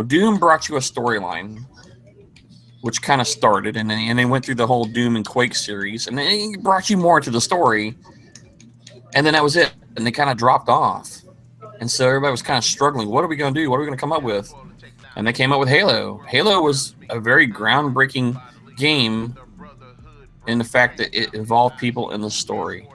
Doom brought you a storyline, which kind of started, and they went through the whole Doom and Quake series, and then it brought you more to the story, and then that was it, and they kind of dropped off, and so everybody was kind of struggling. What are we going to do? What are we going to come up with? And they came up with Halo. Halo was a very groundbreaking game in the fact that it involved people in the story.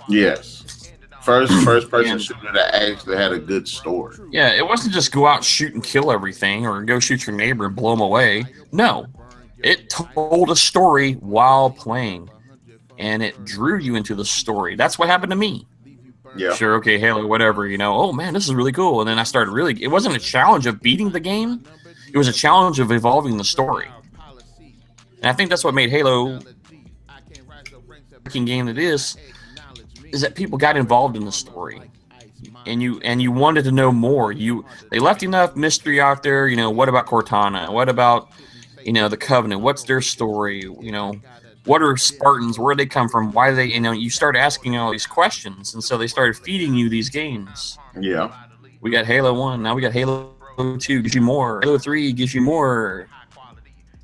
Yes. First person shooter that actually had a good story. Yeah, it wasn't just go out, shoot, and kill everything, or go shoot your neighbor and blow him away. No. It told a story while playing, and it drew you into the story. That's what happened to me. Yeah. Sure, okay, Halo, whatever, oh, man, this is really cool. And then I started it wasn't a challenge of beating the game. It was a challenge of evolving the story. And I think that's what made Halo the game that is that people got involved in the story. And you wanted to know more. They left enough mystery out there, what about Cortana? What about, the Covenant? What's their story? What are Spartans? Where did they come from? Why do they, you start asking all these questions. And so they started feeding you these games. Yeah. We got Halo 1. Now we got Halo 2. Gives you more. Halo 3 gives you more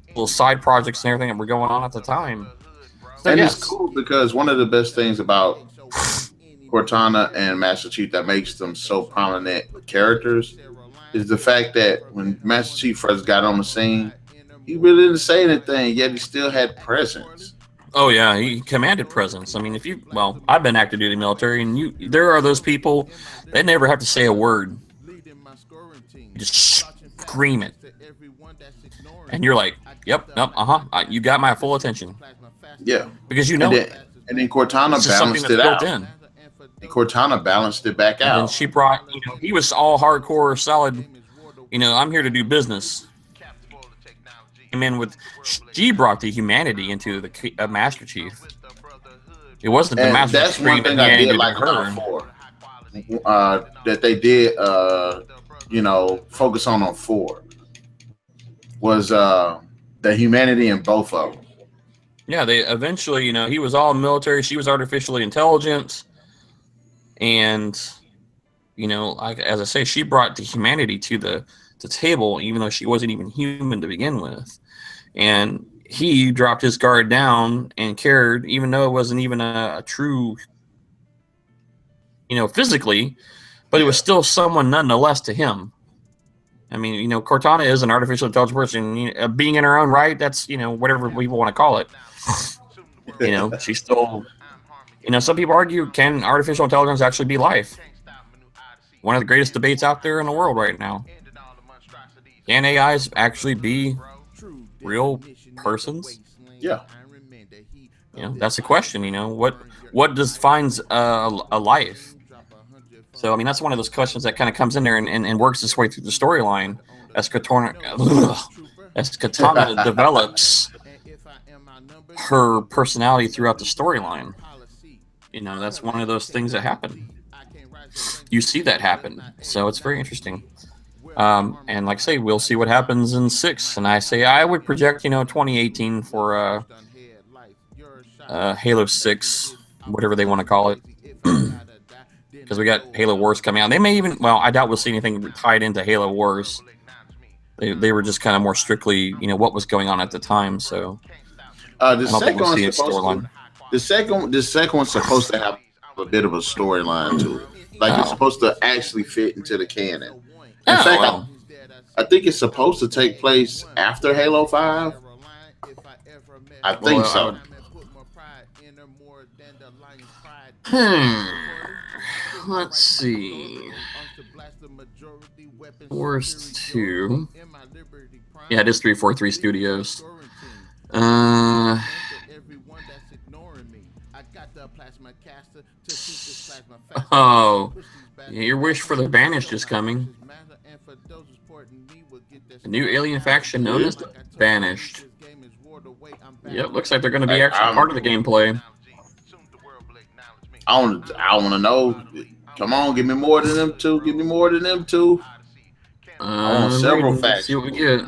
little side projects and everything that were going on at the time. So, and it's cool because one of the best things about Cortana and Master Chief that makes them so prominent characters is the fact that when Master Chief first got on the scene, he really didn't say anything, yet he still had presence. Oh yeah, he commanded presence. I mean, I've been active duty military, and there are those people they never have to say a word, just scream it, and you're like, "Yep, nope, you got my full attention." Yeah, because and then Cortana balanced it out. Cortana balanced it back out. And she brought, he was all hardcore, solid. I'm here to do business. She brought the humanity into the Master Chief. It wasn't the Master Chief. That's one thing I did like about 4. That they did, focus on 4 was the humanity in both of them. Yeah, they eventually, he was all military. She was artificially intelligent. And, as I say, she brought the humanity to the table, even though she wasn't even human to begin with. And he dropped his guard down and cared, even though it wasn't even a true, physically, but it was still someone nonetheless to him. I mean, Cortana is an artificial intelligence person, being in her own right. That's, whatever people want to call it. She's still, some people argue, can artificial intelligence actually be life? One of the greatest debates out there in the world right now. Can AIs actually be real persons? Yeah. That's a question, what defines a life? So, I mean, that's one of those questions that kind of comes in there and works its way through the storyline as Katana develops her personality throughout the storyline. That's one of those things that happen. You see that happen. So it's very interesting. And like I say, we'll see what happens in 6. And I say I would project, 2018 for Halo 6, whatever they want to call it. Because we got Halo Wars coming out. They may even, I doubt we'll see anything tied into Halo Wars. They were just kind of more strictly, what was going on at the time. So the second one's supposed to have a bit of a storyline to it. Like it's supposed to actually fit into the canon. In fact, I think it's supposed to take place after Halo 5. I think so. Let's see. Worst 2. Yeah, it is 343 Studios. Oh, your wish for the Banished is coming. A new alien faction known as the Banished. Yep, looks like they're going to be actually part of the gameplay. I want to know. Come on, give me more than them 2. Give me more than them 2. I want several factions. See what we get.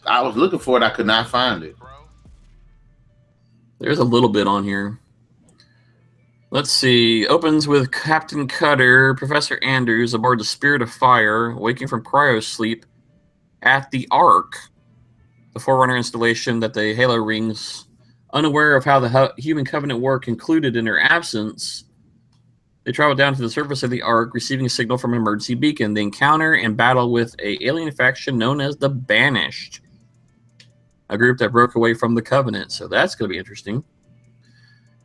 I was looking for it. I could not find it. There's a little bit on here. Let's see. Opens with Captain Cutter, Professor Andrews aboard the Spirit of Fire, waking from cryo sleep at the Ark, the Forerunner installation that the Halo rings, unaware of how the human covenant war concluded in their absence. They travel down to the surface of the Ark, receiving a signal from an emergency beacon. They encounter and battle with an alien faction known as the Banished, a group that broke away from the Covenant. So that's going to be interesting.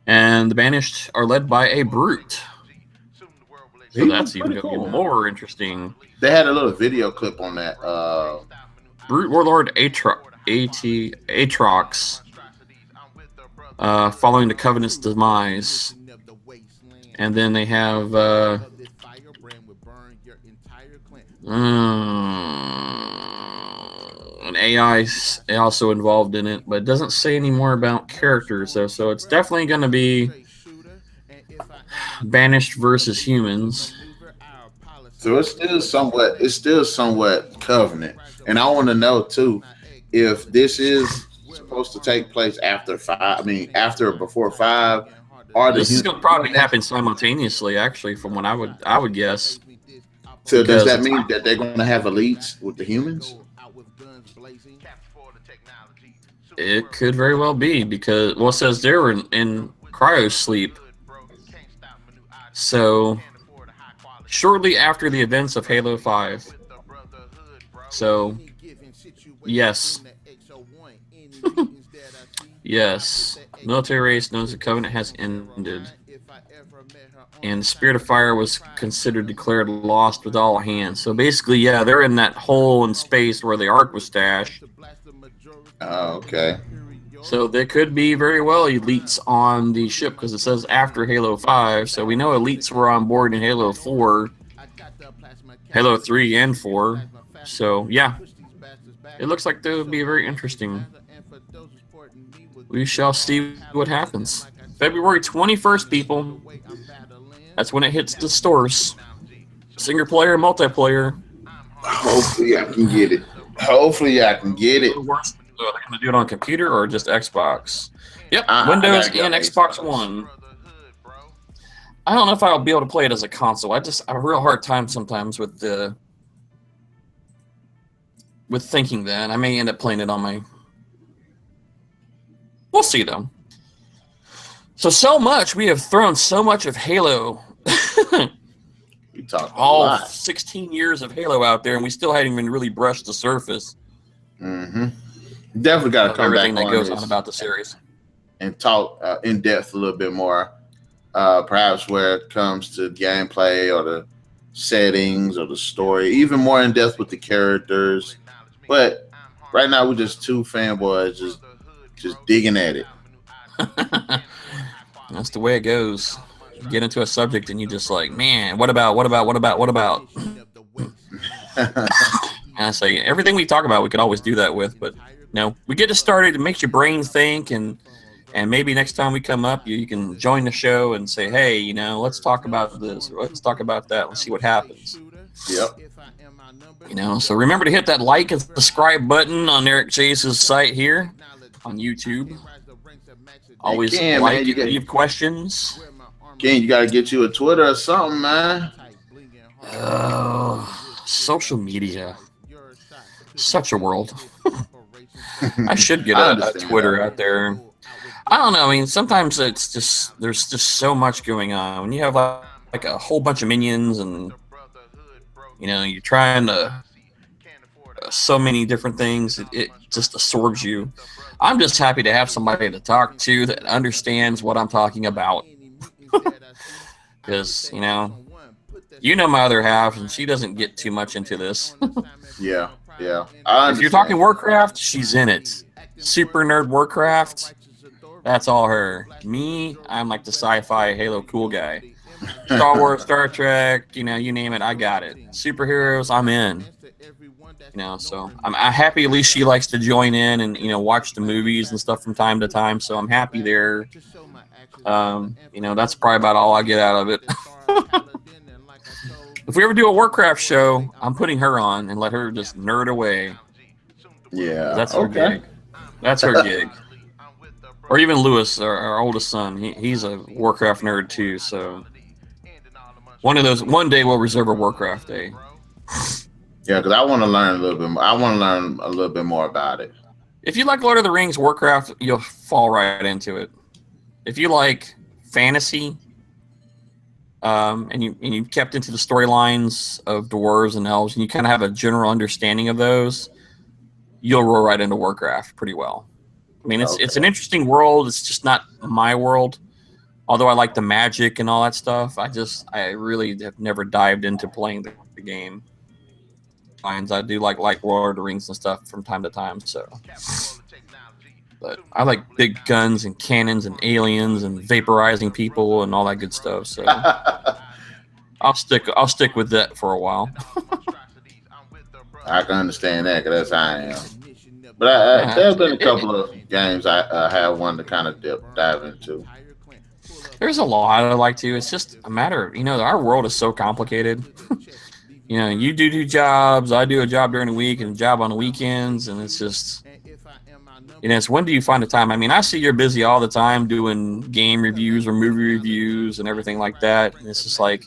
And the Banished are led by a Brute. So that's even cool. More interesting. They had a little video clip on that. Brute Warlord Atrox, following the Covenant's demise. And then they have an AI also involved in it, but it doesn't say any more about characters, though. So it's definitely going to be Banished versus humans. So it's still somewhat Covenant, and I want to know too if this is supposed to take place after 5. I mean, after or before 5. This is going to probably happen simultaneously, actually, from what I would guess. So does that mean that they're going to have elites with the humans? It could very well be, because, well, it says they're in cryo sleep. So, shortly after the events of Halo 5. So, yes. Yes. Military race knows the Covenant has ended. And the Spirit of Fire was considered declared lost with all hands. So basically, yeah, they're in that hole in space where the Ark was stashed. Oh, okay. So there could be very well elites on the ship, because it says after Halo 5. So we know elites were on board in Halo 4, Halo 3, and 4. So, yeah. It looks like that would be very interesting. We shall see what happens. February 21st, people. That's when it hits the stores. Single player, multiplayer. Hopefully I can get it. Hopefully I can get it. Are they going to do it on computer or just Xbox? Yep, Windows and Xbox One. I don't know if I'll be able to play it as a console. I have a real hard time sometimes with thinking that. I may end up playing it on my... We'll see, though. So much. We have thrown so much of Halo. We talked all 16 years of Halo out there, and we still hadn't even really brushed the surface. Mm-hmm. Definitely got to come back everything that goes on about the series and talk in depth a little bit more. Perhaps where it comes to gameplay or the settings or the story, even more in depth with the characters. But right now, we're just two fanboys just digging at it. That's the way it goes. You get into a subject and you just like, man, what about? And I say, everything we talk about, we could always do that with, but no, we get it started. It makes your brain think, and maybe next time we come up, you can join the show and say, hey, let's talk about this, or let's talk about that. Let's see what happens. Yep. So remember to hit that like and subscribe button on NarikChase's site here on YouTube. Always leave questions. Ken, you got to get you a Twitter or something, man. Social media. Such a world. I should get a Twitter out there. I don't know. I mean, sometimes it's just, there's just so much going on. When you have like a whole bunch of minions and, you're trying to, so many different things, it just absorbs you. I'm just happy to have somebody to talk to that understands what I'm talking about. Because, my other half, and she doesn't get too much into this. Yeah. If you're talking Warcraft, she's in it. Super nerd Warcraft, that's all her. Me, I'm like the sci-fi Halo cool guy. Star Wars, Star Trek, you name it, I got it. Superheroes, I'm in. So I'm happy at least she likes to join in and, watch the movies and stuff from time to time. So I'm happy there. That's probably about all I get out of it. If we ever do a Warcraft show, I'm putting her on and let her just nerd away. Yeah. That's her gig. That's her gig. Or even Lewis, our oldest son. He's a Warcraft nerd too. So one day we'll reserve a Warcraft day. Yeah, because I want to learn a little bit more. I want to learn a little bit more about it. If you like Lord of the Rings, Warcraft, you'll fall right into it. If you like fantasy, and you kept into the storylines of dwarves and elves, and you kind of have a general understanding of those, you'll roll right into Warcraft pretty well. I mean, it's an interesting world. It's just not my world. Although I like the magic and all that stuff, I really have never dived into playing the game. I do like Lord of the Rings and stuff from time to time. So, but I like big guns and cannons and aliens and vaporizing people and all that good stuff. So I'll stick with that for a while. I can understand that because that's how I am. But there's been a couple of games I have wanted to kind of dive into. There's a lot I like to. It's just a matter of, our world is so complicated. You do jobs. I do a job during the week and a job on the weekends, and it's just, it's when do you find the time? I mean, I see you're busy all the time doing game reviews or movie reviews and everything like that. And it's just like,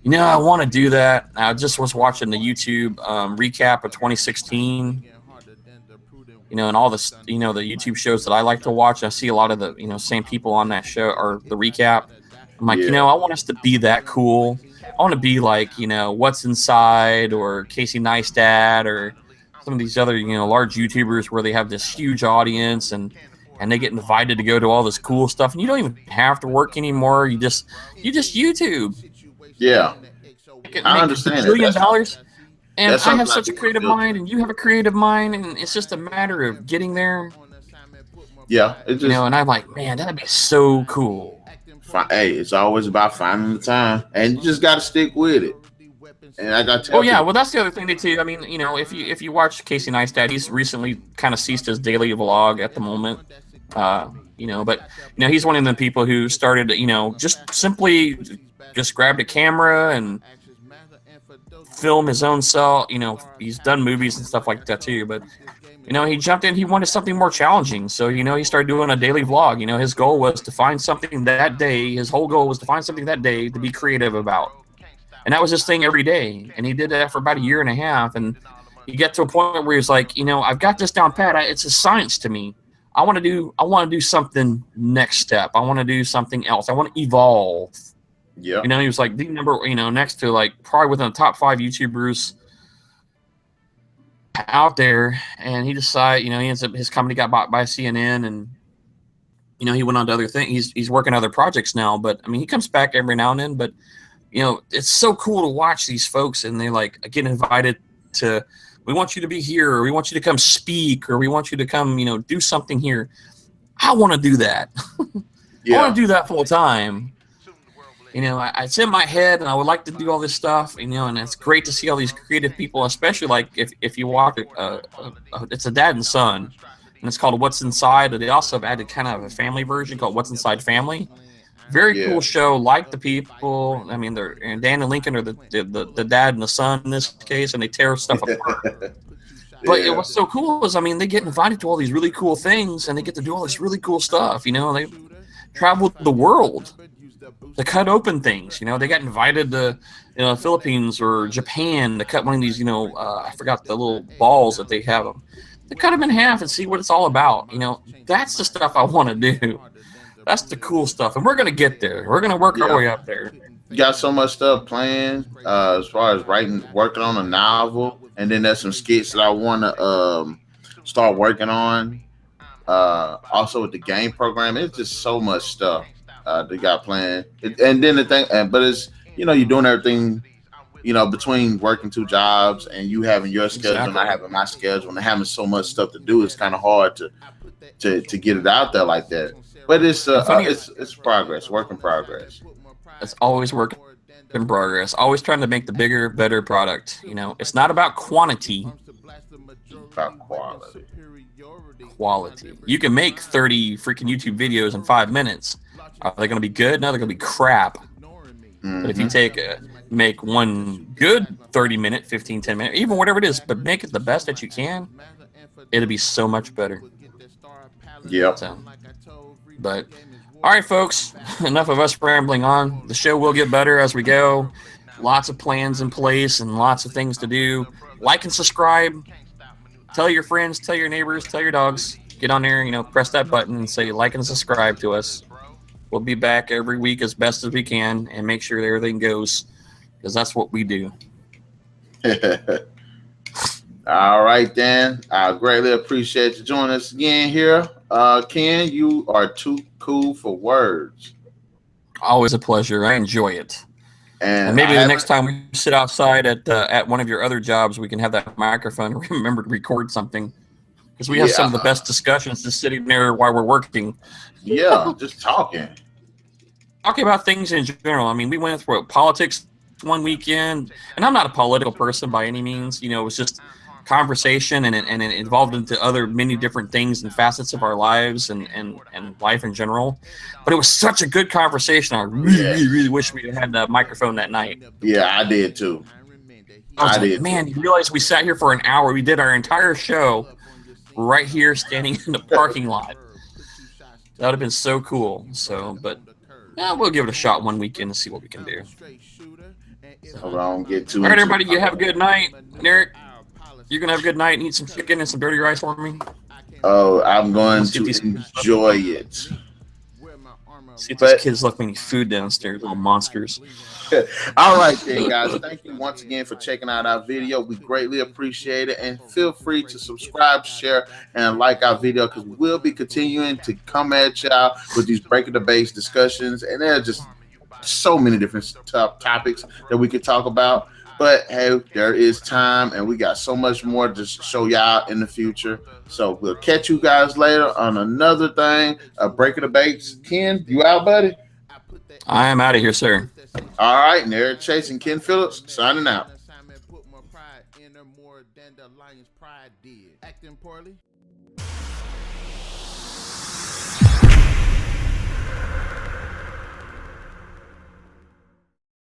I want to do that. I just was watching the YouTube recap of 2016. And all the the YouTube shows that I like to watch. I see a lot of the same people on that show or the recap. I'm like, I want us to be that cool. I want to be like, What's Inside or Casey Neistat or some of these other, large YouTubers where they have this huge audience and they get invited to go to all this cool stuff. And you don't even have to work anymore. You just YouTube. Yeah. I understand $1 billion. And I have such a creative mind and you have a creative mind. And it's just a matter of getting there. Yeah. It just, and I'm like, man, that'd be so cool. Hey, it's always about finding the time, and you just got to stick with it. And I got to. Oh yeah, well that's the other thing too. I mean, if you watch Casey Neistat, he's recently kind of ceased his daily vlog at the moment. But he's one of the people who started, just simply just grabbed a camera and film his own self. He's done movies and stuff like that too, but. He jumped in. He wanted something more challenging. So, he started doing a daily vlog. His goal was to find something that day. His whole goal was to find something that day to be creative about. And that was his thing every day. And he did that for about a year and a half. And you get to a point where he's like, I've got this down pat. It's a science to me. I want to do something next step. I want to do something else. I want to evolve. Yeah. He was like the number, next to like probably within the top 5 YouTubers out there, and he decided, he ends up, his company got bought by CNN, and he went on to other things. He's working other projects now, but I mean, he comes back every now and then. But it's so cool to watch these folks, and they like get invited to. We want you to be here, or we want you to come speak, or we want you to come, do something here. I want to do that. I want to do that full time. It's in my head, and I would like to do all this stuff, and it's great to see all these creative people, especially like if you watch it's a dad and son, and it's called What's Inside. They also have added kind of a family version called What's Inside Family. Very cool show. Like the people. I mean, Dan and Lincoln are the dad and the son in this case, and they tear stuff apart. But what's so cool is, I mean, they get invited to all these really cool things, and they get to do all this really cool stuff. They travel the world to cut open things. They got invited to Philippines or Japan to cut one of these, I forgot the little balls that they have them. They cut them in half and see what it's all about. That's the stuff I want to do. That's the cool stuff. And we're going to get there. We're going to work our way up there. You got so much stuff planned as far as working on a novel. And then there's some skits that I want to start working on. Also with the game program, it's just so much stuff. They got planned, and then the thing, but it's you're doing everything, between working 2 jobs and you having your schedule and I having my schedule and having so much stuff to do. It's kind of hard to get it out there like that. But it's progress, work in progress. It's always work in progress. Always trying to make the bigger, better product. It's not about quantity. It's about quality. Quality. You can make 30 freaking YouTube videos in 5 minutes. Are they going to be good? No, they're going to be crap. Mm-hmm. But if you make one good 30-minute, 15, 10-minute, even whatever it is, but make it the best that you can, it'll be so much better. Yep. But, all right, folks, enough of us rambling on. The show will get better as we go. Lots of plans in place and lots of things to do. like and subscribe. Tell your friends, tell your neighbors, tell your dogs. Get on there, press that button and say like and subscribe to us. We'll be back every week as best as we can and make sure that everything goes, because that's what we do. All right, then. I greatly appreciate you joining us again here. Ken, you are too cool for words. Always a pleasure. I enjoy it. And maybe the next time we sit outside at one of your other jobs, we can have that microphone and remember to record something. Because we have some of the best discussions just sitting there while we're working. Yeah, just talking. Talking about things in general. I mean, we went through politics one weekend, and I'm not a political person by any means. It was just conversation, and it evolved into other many different things and facets of our lives and life in general. But it was such a good conversation. I really wish we had the microphone that night. Yeah, I did too. I did. Man, you realize we sat here for an hour. We did our entire show right here standing in the parking lot. That would have been so cool. But we'll give it a shot one weekend and see what we can do. So I don't get too. All right, everybody, you have a good night. Narik, you're going to have a good night and eat some chicken and some dirty rice for me? Oh, I'm going to enjoy it. See if these kids left me any food downstairs, little monsters. All right, then, guys. Thank you once again for checking out our video. We greatly appreciate it. And feel free to subscribe, share, and like our video, because we'll be continuing to come at y'all with these breaking the base discussions. And there are just so many different topics that we could talk about. But hey, there is time, and we got so much more to show y'all in the future. So we'll catch you guys later on another thing. Breaking the base. Ken, you out, buddy? I am out of here, sir. All right, NarikChase and Ken Phillips signing out. Acting poorly.